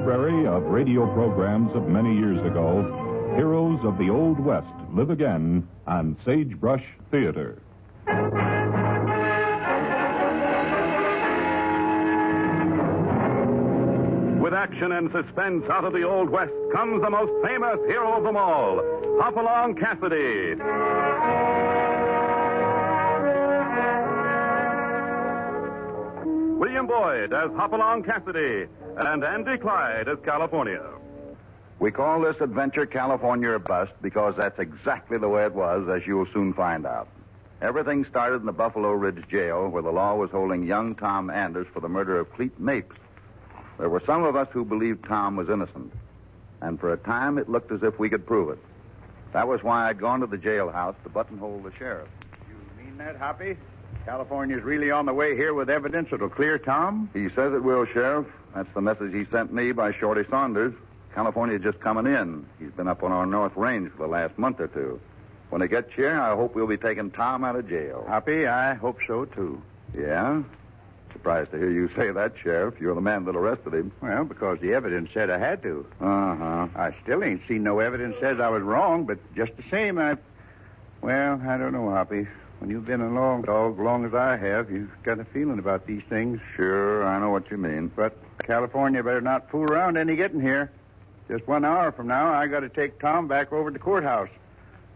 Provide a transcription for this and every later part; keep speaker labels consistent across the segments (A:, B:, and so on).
A: library of radio programs of many years ago, heroes of the Old West live again on Sagebrush Theater. With action and suspense out of the Old West comes the most famous hero of them all, Hopalong Cassidy. William Boyd as Hopalong Cassidy, and Andy Clyde as California.
B: We call this adventure California or Bust because that's exactly the way it was, as you will soon find out. Everything started in the Buffalo Ridge jail, where the law was holding young Tom Anders for the murder of Clete Mapes. There were some of us who believed Tom was innocent, and for a time it looked as if we could prove it. That was why I'd gone to the jailhouse to buttonhole the sheriff.
C: You mean that, Hoppy? California's really on the way here with evidence that'll clear Tom?
B: He says it will, Sheriff. That's the message he sent me by Shorty Saunders. California's just coming in. He's been up on our North Range for the last month or two. When he gets here, I hope we'll be taking Tom out of jail.
C: Hoppy, I hope so, too.
B: Yeah? Surprised to hear you say that, Sheriff. You're the man that arrested him.
C: Well, because the evidence said I had to.
B: Uh-huh.
C: I still ain't seen no evidence says I was wrong, but just the same, I don't know, Hoppy. When you've been a dog long as I have, you've got a feeling about these things.
B: Sure, I know what you mean.
C: But California better not fool around any getting here. Just 1 hour from now, I got to take Tom back over to the courthouse.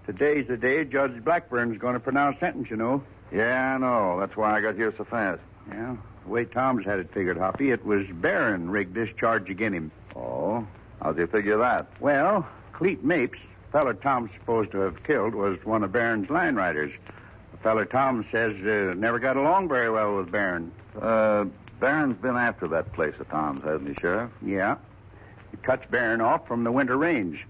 C: Today's the day Judge Blackburn's going to pronounce sentence, you know.
B: Yeah, I know. That's why I got here so fast.
C: Yeah, the way Tom's had it figured, Hoppy, it was Barron rigged this charge against him.
B: Oh? How'd you figure that?
C: Well, Clete Mapes, the feller Tom's supposed to have killed, was one of Barron's line riders. The feller Tom says never got along very well with Barron.
B: Barron's been after that place of Tom's, hasn't he, Sheriff?
C: Yeah. He cuts Barron off from the winter range.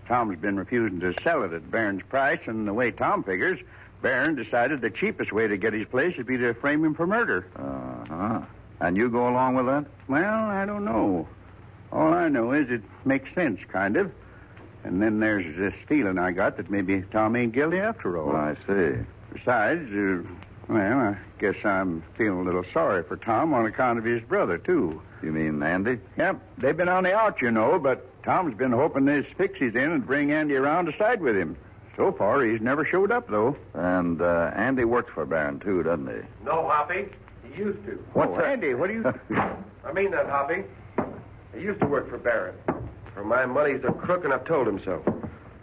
C: Tom's been refusing to sell it at Barron's price, and the way Tom figures, Barron decided the cheapest way to get his place would be to frame him for murder.
B: Uh-huh. And you go along with that?
C: Well, I don't know. All I know is it makes sense, kind of. And then there's this feeling I got that maybe Tom ain't guilty after all.
B: I see.
C: Besides, I guess I'm feeling a little sorry for Tom on account of his brother, too.
B: You mean Andy?
C: Yep. They've been on the out, you know, but Tom's been hoping this fix he's in and bring Andy around to side with him. So far, he's never showed up, though.
B: And Andy works for Barron, too, doesn't he?
D: No, Hoppy. He used to.
C: What's that? Andy, what do you...
D: I mean that, Hoppy. He used to work for Barron. For my money, he's a crook, and I've told him so.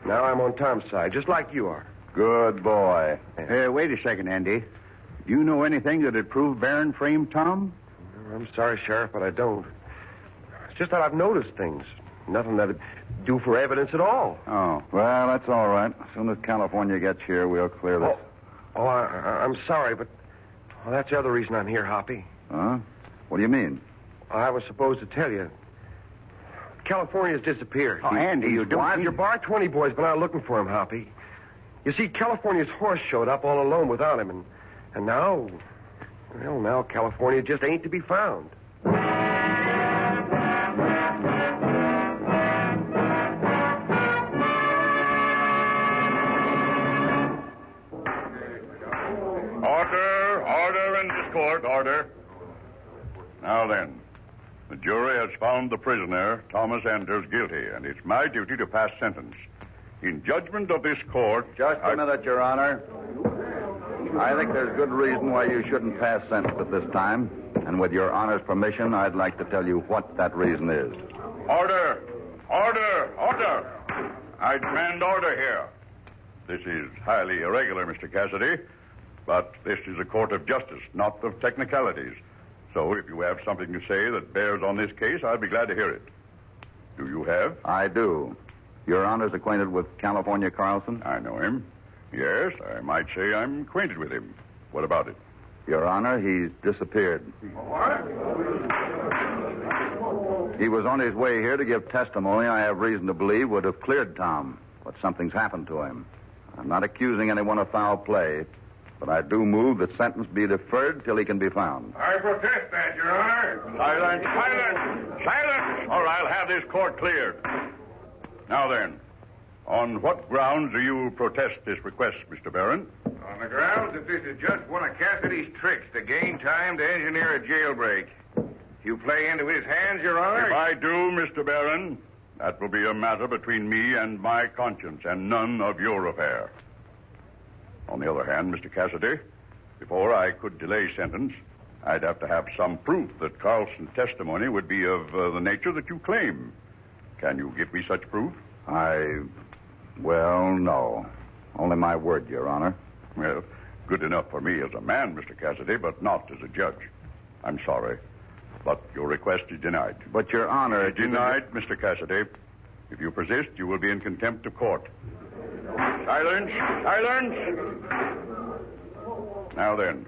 D: Now I'm on Tom's side, just like you are.
B: Good boy.
C: Wait a second, Andy. Do you know anything that'd prove Barron framed Tom?
D: I'm sorry, Sheriff, but I don't. It's just that I've noticed things. Nothing that'd do for evidence at all.
B: Oh. Well, that's all right. As soon as California gets here, we'll clear this.
D: I'm sorry, but that's the other reason I'm here, Hoppy.
B: Huh? What do you mean?
D: I was supposed to tell you. California's disappeared.
C: Oh, Andy, you don't...
D: Your Bar 20 boy's been out looking for him, Hoppy. You see, California's horse showed up all alone without him, and now... Well, now California just ain't to be found.
E: Order in this court, order. Now then, the jury has found the prisoner, Thomas Anders, guilty, and it's my duty to pass sentence. In judgment of this court...
B: Just a minute, Your Honor. I think there's good reason why you shouldn't pass sentence at this time. And with Your Honor's permission, I'd like to tell you what that reason is.
E: Order! Order! Order! I demand order here. This is highly irregular, Mr. Cassidy, but this is a court of justice, not of technicalities. So if you have something to say that bears on this case, I'd be glad to hear it. Do you have?
B: I do. Your Honor's acquainted with California Carlson?
E: I know him. Yes, I might say I'm acquainted with him. What about it?
B: Your Honor, he's disappeared.
E: What?
B: He was on his way here to give testimony I have reason to believe would have cleared Tom, but something's happened to him. I'm not accusing anyone of foul play, but I do move that sentence be deferred till he can be found.
E: I protest that, Your Honor. Silence! Silence! Silence! Or I'll have this court cleared. Now then, on what grounds do you protest this request, Mr. Barron?
F: On the grounds that this is just one of Cassidy's tricks to gain time to engineer a jailbreak.
D: You play into his hands, Your Honor?
E: If I do, Mr. Barron, that will be a matter between me and my conscience and none of your affair. On the other hand, Mr. Cassidy, before I could delay sentence, I'd have to have some proof that Carlson's testimony would be of the nature that you claim. Can you give me such proof?
B: Well, no. Only my word, Your Honor.
E: Well, good enough for me as a man, Mr. Cassidy, but not as a judge. I'm sorry, but your request is denied.
B: But, Your Honor...
E: Denied, Mr. Cassidy. If you persist, you will be in contempt of court. Silence! Silence! Now then,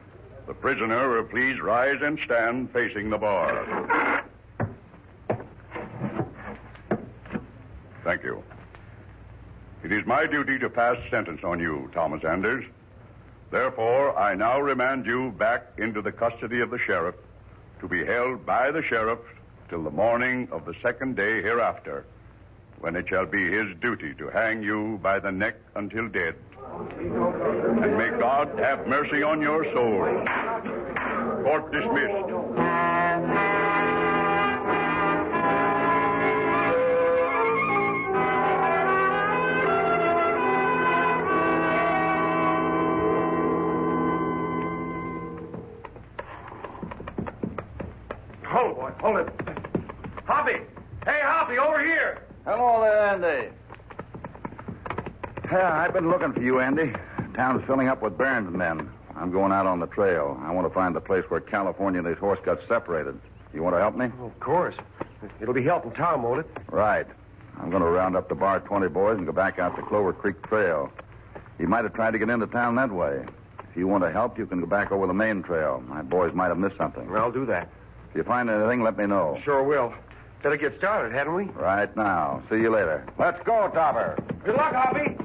E: the prisoner will please rise and stand facing the bar. Thank you. It is my duty to pass sentence on you, Thomas Anders. Therefore, I now remand you back into the custody of the sheriff to be held by the sheriff till the morning of the second day hereafter, when it shall be his duty to hang you by the neck until dead. And may God have mercy on your soul. Court dismissed.
D: Hold, boy. Hold it. Hoppy! Hey, Hoppy, over here!
B: Hello there, Andy. Yeah, I've been looking for you, Andy. Town's filling up with Barron's men. I'm going out on the trail. I want to find the place where California and his horse got separated. You want to help me?
D: Of course. It'll be helping Tom, won't it?
B: Right. I'm going to round up the Bar 20 boys and go back out the Clover Creek Trail. He might have tried to get into town that way. If you want to help, you can go back over the main trail. My boys might have missed something.
D: I'll do that.
B: If you find anything, let me know.
D: Sure will. Better get started, hadn't we?
B: Right now. See you later. Let's go, Topper.
D: Good luck, Hoppy.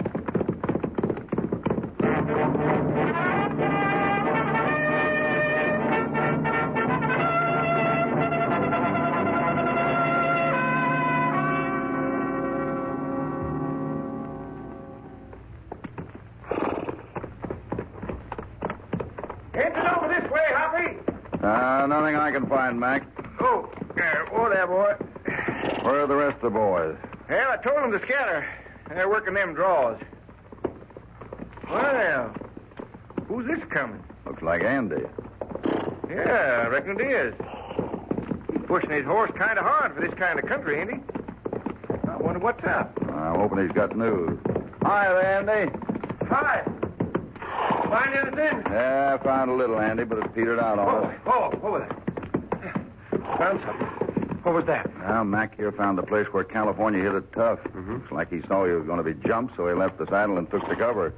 D: Engine over this way, Hoppy.
B: Nothing I can find, Mac.
D: Oh, whoa there, boy.
B: Where are the rest of the boys?
D: Well, I told them to scatter. They're working them draws. Well, who's this coming?
B: Looks like Andy.
D: Yeah, I reckon it is. He's pushing his horse kind of hard for this kind of country, ain't he? I wonder what's up.
B: I'm hoping he's got news. Hi there, Andy.
D: Hi. Find anything?
B: Yeah, I found a little, Andy, but it petered out on us.
D: Over there. Found something. What was that?
B: Well, Mac here found the place where California hit it tough. Looks like he saw he was going to be jumped, so he left the saddle and took to cover.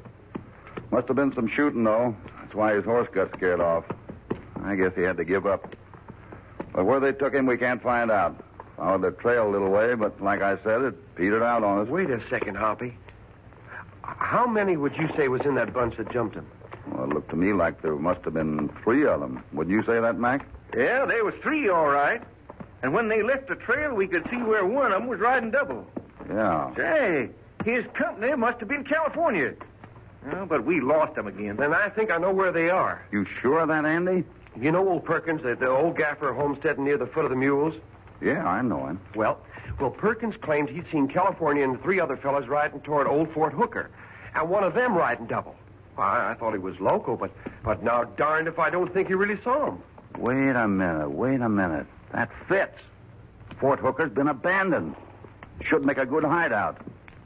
B: Must have been some shooting, though. That's why his horse got scared off. I guess he had to give up. But where they took him, we can't find out. Followed the trail a little way, but like I said, it petered out on us.
D: Wait a second, Hoppy. How many would you say was in that bunch that jumped him?
B: Well, it looked to me like there must have been 3 of them. Would you say that, Mac?
F: Yeah, there was 3, all right. And when they left the trail, we could see where one of them was riding double.
B: Yeah.
F: Say, his company must have been California. Well, but we lost them again.
D: Then I think I know where they are.
B: You sure of that, Andy?
D: You know old Perkins, the old gaffer homestead near the foot of the mules?
B: Yeah, I know him.
D: Well, Perkins claimed he'd seen California and 3 other fellas riding toward Old Fort Hooker, and one of them riding double. Well, I thought he was loco, but now darned if I don't think he really saw him.
B: Wait a minute. That fits. Fort Hooker's been abandoned. Should make a good hideout.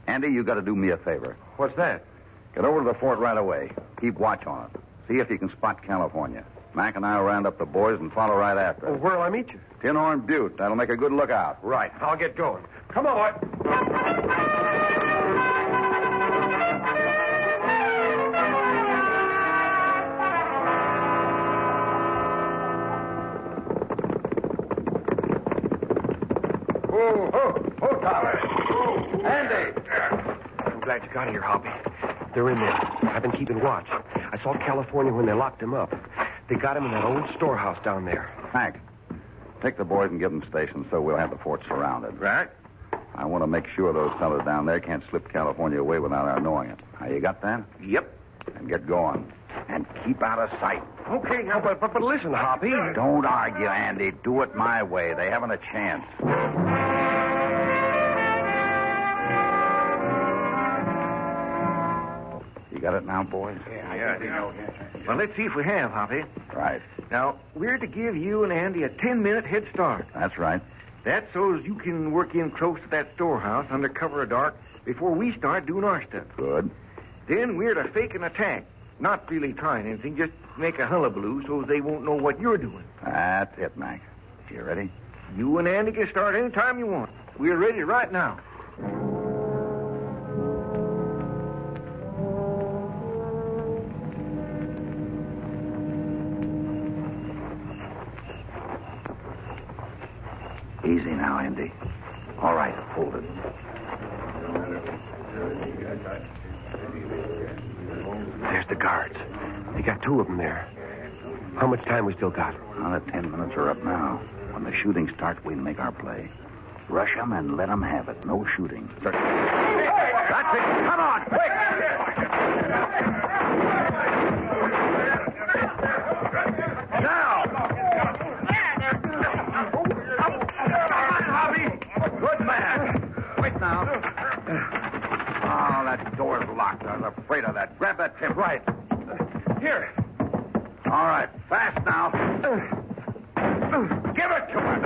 B: Andy, you got to do me a favor.
D: What's that?
B: Get over to the fort right away. Keep watch on it. See if you can spot California. Mac and I will round up the boys and follow right after.
D: Well, where'll I meet you?
B: Tinhorn Butte. That'll make a good lookout.
D: Right. I'll get going. Come on, boy. Oh, Tyler. Andy. I'm glad you got here, Hoppy. They're in there. I've been keeping watch. I saw California when they locked him up. They got him in that old storehouse down there.
B: Mac, take the boys and get them stationed so we'll have the fort surrounded.
F: Right.
B: I want to make sure those fellas down there can't slip California away without our knowing it. Now, you got that?
F: Yep.
B: And get going. And keep out of sight.
F: Okay,
D: No, but listen, Hoppy.
B: Don't argue, Andy. Do it my way. They haven't a chance. You got it now, boys?
F: Yeah. Well, let's see if we have, Hoppy.
B: Right.
F: Now, we're to give you and Andy a 10-minute head start.
B: That's right.
F: That's so as you can work in close to that storehouse under cover of dark before we start doing our stuff.
B: Good.
F: Then we're to fake an attack. Not really trying anything, just make a hullabaloo so they won't know what you're doing.
B: That's it, Mac. You ready?
F: You and Andy can start any time you want. We're ready right now.
B: Easy now, Andy. All right, hold it.
D: There's the guards. They got 2 of them there. How much time we still got?
B: Another 10 minutes are up now. When the shooting starts, we'll make our play. Rush them and let them have it. No shooting. That's it. Come on, quick! Now! Good man. Wait now. Oh, that door's locked. I was afraid of that. Grab that tip.
D: Right. Here.
B: All right. Fast now. Give it to him.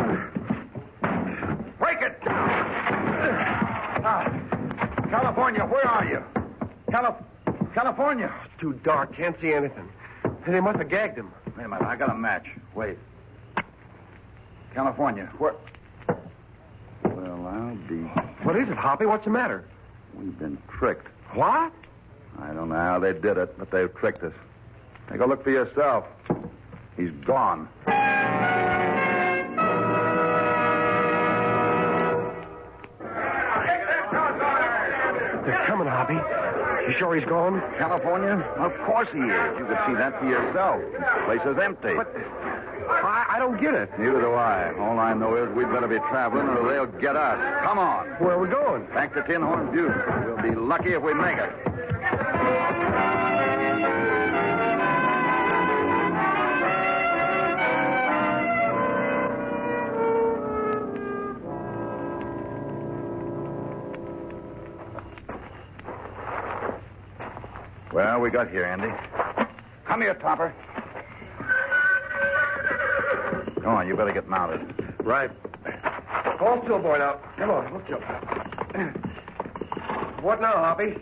B: Break it down. California, where are you? California.
D: It's too dark. Can't see anything. They must have gagged him.
B: Wait a minute. I got a match. Wait. California, where... Well, I'll be...
D: What is it, Hoppy? What's the matter?
B: We've been tricked.
D: What?
B: I don't know how they did it, but they've tricked us. Take a look for yourself. He's gone.
D: They're coming, Hoppy. You sure he's gone?
B: California? Of course he is. You could see that for yourself. The place is empty.
D: But I don't get it.
B: Neither do I. All I know is we'd better be traveling or they'll get us. Come on.
D: Where are we going?
B: Back to Tin Horn Butte. We'll be lucky if we make it. Well, we got here, Andy. Come here, Topper. Go on, you better get mounted.
D: Right. Hold still, boy, now. Come on, hold still. What now, Hoppy?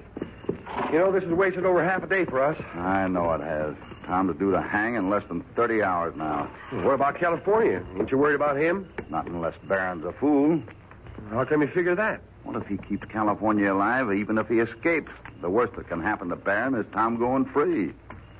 D: You know, this has wasted over half a day for us.
B: I know it has. Tom is due to hang in less than 30 hours now.
D: What about California? Ain't you worried about him?
B: Not unless Barron's a fool.
D: How come you figure that?
B: What if he keeps California alive, even if he escapes? The worst that can happen to Barron is Tom going free.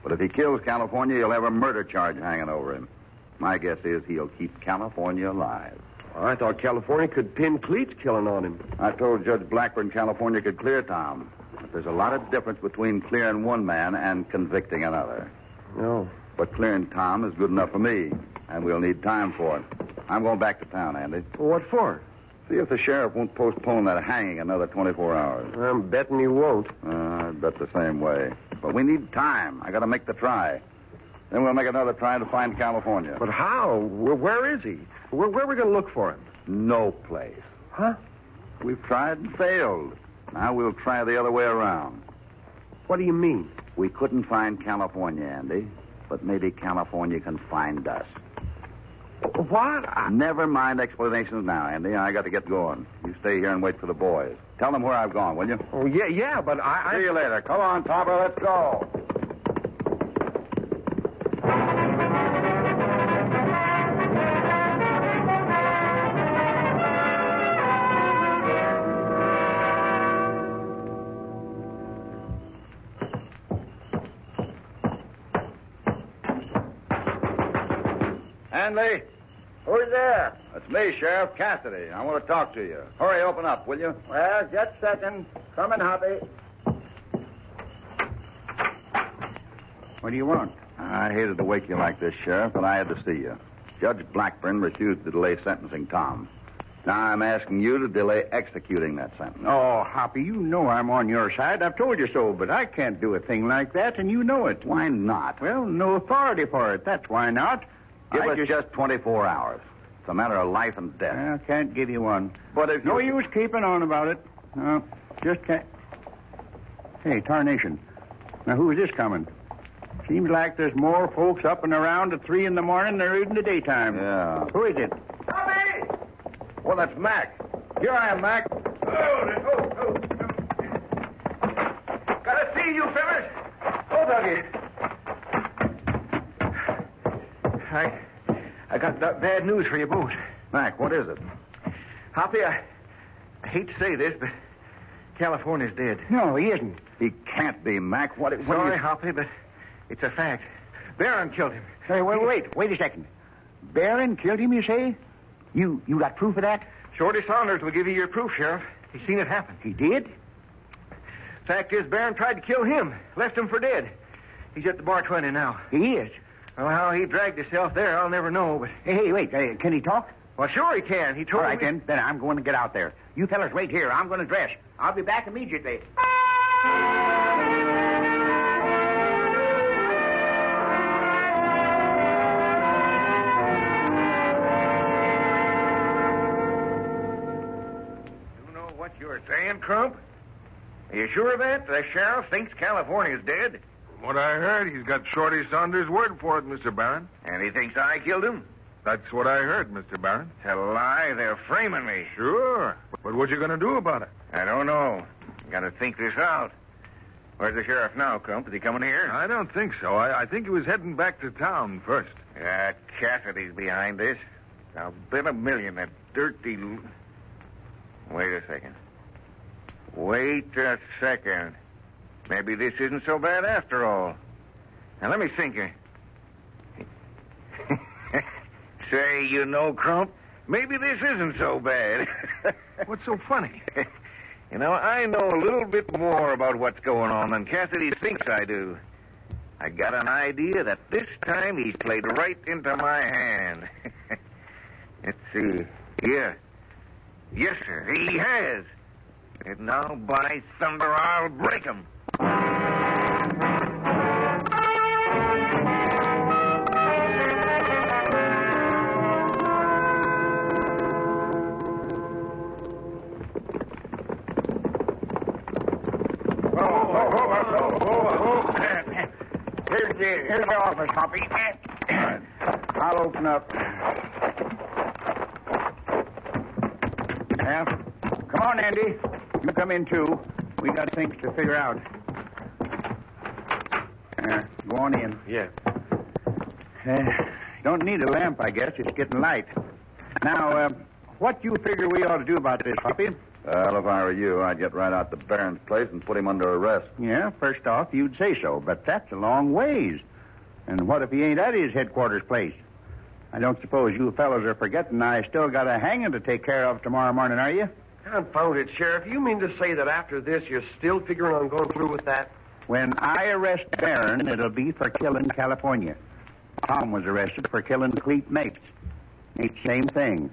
B: But if he kills California, he'll have a murder charge hanging over him. My guess is he'll keep California alive.
D: Well, I thought California could pin Cleet's killing on him.
B: I told Judge Blackburn California could clear Tom. But there's a lot of difference between clearing one man and convicting another.
D: No.
B: But clearing Tom is good enough for me, and we'll need time for it. I'm going back to town, Andy.
D: Well, what for?
B: See if the sheriff won't postpone that hanging another 24 hours.
D: I'm betting he won't.
B: I bet the same way. But we need time. I got to make the try. Then we'll make another try to find California.
D: But how? Where is he? Where are we going to look for him?
B: No place.
D: Huh?
B: We've tried and failed. Now we'll try the other way around.
D: What do you mean?
B: We couldn't find California, Andy. But maybe California can find us.
D: What?
B: Never mind explanations now, Andy. I got to get going. You stay here and wait for the boys. Tell them where I've gone, will you?
D: Oh, yeah, but I...
B: See you later. Come on, Topper, let's go. Hanley?
G: Who's there?
B: That's me, Sheriff Cassidy. I want to talk to you. Hurry, open up, will you?
G: Well, just a second. Coming, Hoppy.
B: What do you want? I hated to wake you like this, Sheriff, but I had to see you. Judge Blackburn refused to delay sentencing Tom. Now I'm asking you to delay executing that sentence.
C: Oh, Hoppy, you know I'm on your side. I've told you so, but I can't do a thing like that, and you know it.
B: Why not?
C: Well, no authority for it. That's why not.
B: Give us just 24 hours. It's a matter of life and death.
C: I can't give you one.
B: But if
C: No
B: you...
C: use keeping on about it. No, just can't. Hey, tarnation. Now, who is this coming? Seems like there's more folks up and around at 3 in the morning than there is in the daytime.
B: Yeah.
C: Who is it?
F: Tommy!
B: Well, that's Mac. Here I am, Mac.
F: Oh. Gotta see you, fellas. Both of you. I got bad news for you both.
B: Mac, what is it?
F: Hoppy, I hate to say this, but California's dead.
C: No, he isn't.
B: He can't be, Mac. What
F: Sorry, Hoppy, but it's a fact. Barron killed him.
C: Hey, wait a second. Barron killed him, you say? You got proof of that?
F: Shorty Saunders will give you your proof, Sheriff. He's seen it happen.
C: He did?
F: Fact is, Barron tried to kill him. Left him for dead. He's at the bar 20 now.
C: He is.
F: Well, how he dragged himself there, I'll never know, but...
C: Hey, wait. Can he talk?
F: Well, sure he can. He told
C: All right,
F: me...
C: then I'm going to get out there. You fellas wait here. I'm going to dress. I'll be back immediately.
F: You know what you're saying, Crump? Are you sure of that? The sheriff thinks California's dead?
H: From what I heard, he's got Shorty Saunders' word for it, Mr. Barron.
F: And he thinks I killed him?
H: That's what I heard, Mr. Barron.
F: It's a lie. They're framing me.
H: Sure. But what you going to do about it?
F: I don't know. Got to think this out. Where's the sheriff now, Crump? Is he coming here?
H: I don't think so. I think he was heading back to town first.
F: Cassidy's behind this. I'll bet $1 million that dirty... Wait a second. Maybe this isn't so bad after all. Now, let me think. Say, you know, Crump, maybe this isn't so bad.
H: What's so funny?
F: You know, I know a little bit more about what's going on than Cassidy thinks I do. I got an idea that this time he's played right into my hand. Let's see. Here. Yes, sir, he has. And now, by thunder, I'll break him.
C: Here's the office, Hoppy. I'll open up. Yeah. Come on, Andy. You come in, too. We got things to figure out. Go on in.
D: Yeah.
C: Don't need a lamp, I guess. It's getting light. Now, what do you figure we ought to do about this, Hoppy?
B: Well, if I were you, I'd get right out to Barron's place and put him under arrest.
C: Yeah, first off, you'd say so, but that's a long ways. And what if he ain't at his headquarters place? I don't suppose you fellows are forgetting I still got a hanging to take care of tomorrow morning, are you?
D: Confound it, Sheriff. You mean to say that after this you're still figuring on going through with that?
C: When I arrest Barron, it'll be for killing California. Tom was arrested for killing Clete Mapes. It's the same thing.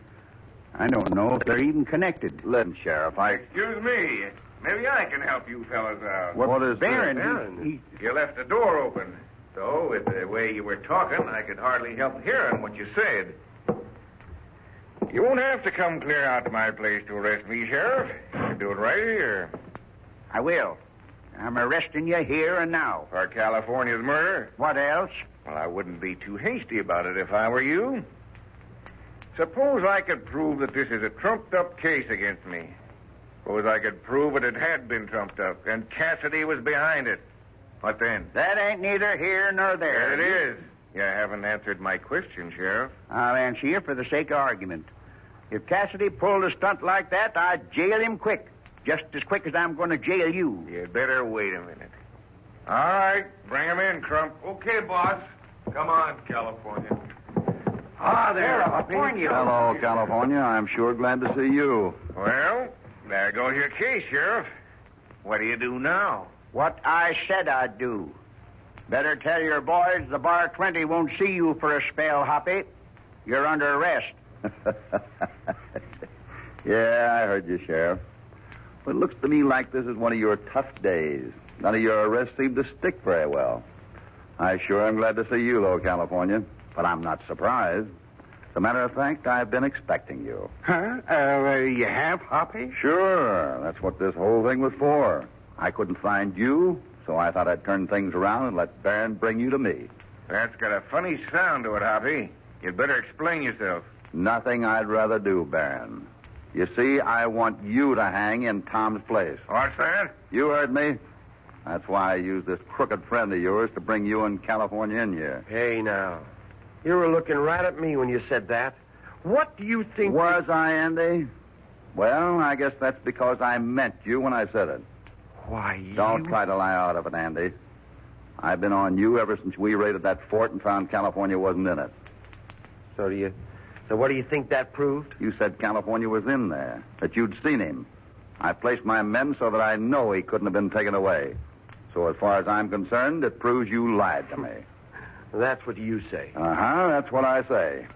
C: I don't know if they're even connected.
B: Listen, Sheriff,
F: Excuse me. Maybe I can help you fellas out.
B: What is
C: Barron?
B: this?
F: You left the door open. So, with the way you were talking, I could hardly help hearing what you said. You won't have to come clear out to my place to arrest me, Sheriff. You can do it right here.
C: I will. I'm arresting you here and now.
F: For California's murder?
C: What else?
F: Well, I wouldn't be too hasty about it if I were you. Suppose I could prove that this is a trumped-up case against me. Suppose I could prove that it had been trumped up, and Cassidy was behind it. What then?
C: That ain't neither here nor there.
F: There it is. You haven't answered my question, Sheriff.
C: I'll answer you for the sake of argument. If Cassidy pulled a stunt like that, I'd jail him quick. Just as quick as I'm going to jail you.
F: You'd better wait a minute. All right, bring him in, Crump.
H: Okay, boss. Come on, California.
C: Ah, there, California.
B: Hello, California. I'm sure glad to see you.
F: Well, there goes your case, Sheriff. What do you do now?
C: What I said I'd do. Better tell your boys the Bar 20 won't see you for a spell, Hoppy. You're under arrest.
B: Yeah, I heard you, Sheriff. But it looks to me like this is one of your tough days. None of your arrests seem to stick very well. I sure am glad to see you, though, California. But I'm not surprised. As a matter of fact, I've been expecting you.
C: Huh? You have, Hoppy?
B: Sure. That's what this whole thing was for. I couldn't find you, so I thought I'd turn things around and let Barron bring you to me.
F: That's got a funny sound to it, Hoppy. You'd better explain yourself.
B: Nothing I'd rather do, Barron. You see, I want you to hang in Tom's place.
F: What's that?
B: You heard me. That's why I used this crooked friend of yours to bring you and California in here.
D: Hey, now. You were looking right at me when you said that. What do you think...
B: Was I, Andy? Well, I guess that's because I meant you when I said it.
D: Why,
B: Don't try to lie out of it, Andy. I've been on you ever since we raided that fort and found California wasn't in it.
D: So what do you think that proved?
B: You said California was in there, that you'd seen him. I placed my men so that I know he couldn't have been taken away. So as far as I'm concerned, it proves you lied to me.
D: That's what you say.
B: Uh-huh, that's what I say.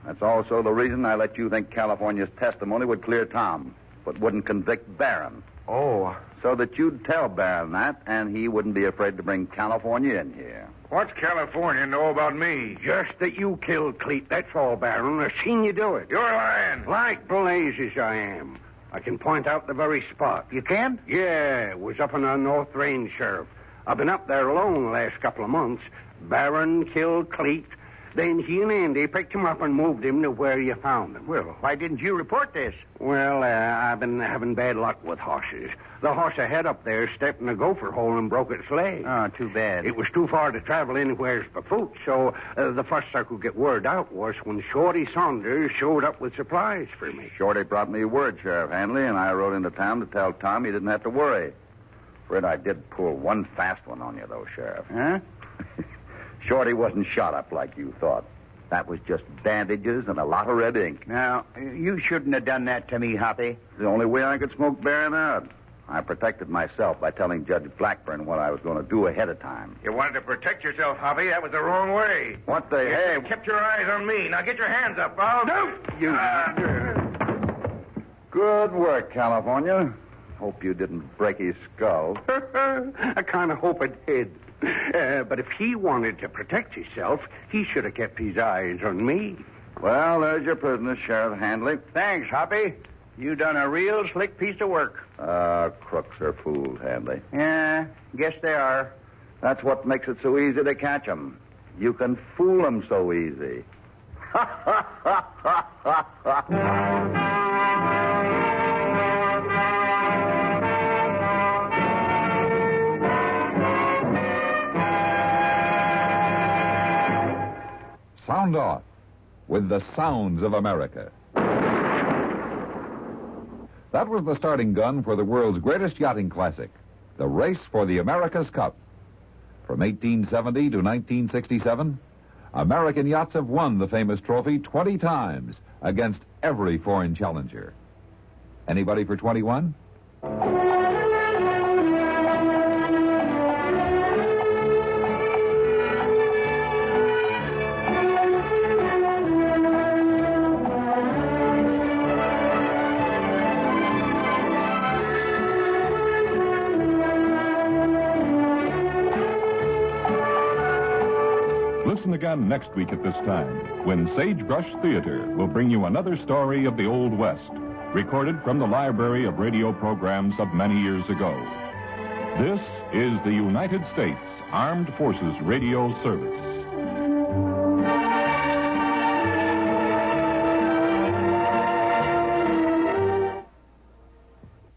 B: That's also the reason I let you think California's testimony would clear Tom, but wouldn't convict Barron.
D: Oh.
B: So that you'd tell Barron that, and he wouldn't be afraid to bring California in here.
F: What's California know about me?
C: Just that you killed Cleet, that's all, Barron. I've seen you do it.
F: You're lying.
C: Like blazes I am. I can point out the very spot.
F: You can?
C: Yeah, it was up on our North Range, Sheriff. I've been up there alone the last couple of months. Barron killed Cleet. Then he and Andy picked him up and moved him to where you found him.
F: Well, why didn't you report this?
C: Well, I've been having bad luck with horses. The horse I had up there stepped in a gopher hole and broke its leg.
F: Oh, too bad.
C: It was too far to travel anywhere for food, so the first I could get word out was when Shorty Saunders showed up with supplies for me.
B: Shorty brought me word, Sheriff Hanley, and I rode into town to tell Tom he didn't have to worry. Fred, I did pull one fast one on you, though, Sheriff.
C: Huh?
B: Shorty wasn't shot up like you thought. That was just bandages and a lot of red ink.
F: Now, you shouldn't have done that to me, Hoppy.
B: The only way I could smoke Barron out. I protected myself by telling Judge Blackburn what I was going to do ahead of time.
F: You wanted to protect yourself, Hoppy. That was the wrong way.
B: What the
F: You
B: hell?
F: kept your eyes on me. Now get your hands up. I'll...
C: No!
F: You...
B: Good work, California. Hope you didn't break his skull.
C: I kind of hope it did. But if he wanted to protect himself, he should have kept his eyes on me.
B: Well, there's your prisoner, Sheriff Handley.
F: Thanks, Hoppy. You done a real slick piece of work.
B: Crooks are fools, Handley.
F: Yeah, guess they are.
B: That's what makes it so easy to catch 'em. You can fool 'em so easy.
A: Sound off with the sounds of America. That was the starting gun for the world's greatest yachting classic, the Race for the America's Cup. From 1870 to 1967, American yachts have won the famous trophy 20 times against every foreign challenger. Anybody for 21? Listen again next week at this time when Sagebrush Theater will bring you another story of the Old West, recorded from the library of radio programs of many years ago. This is the United States Armed Forces Radio Service.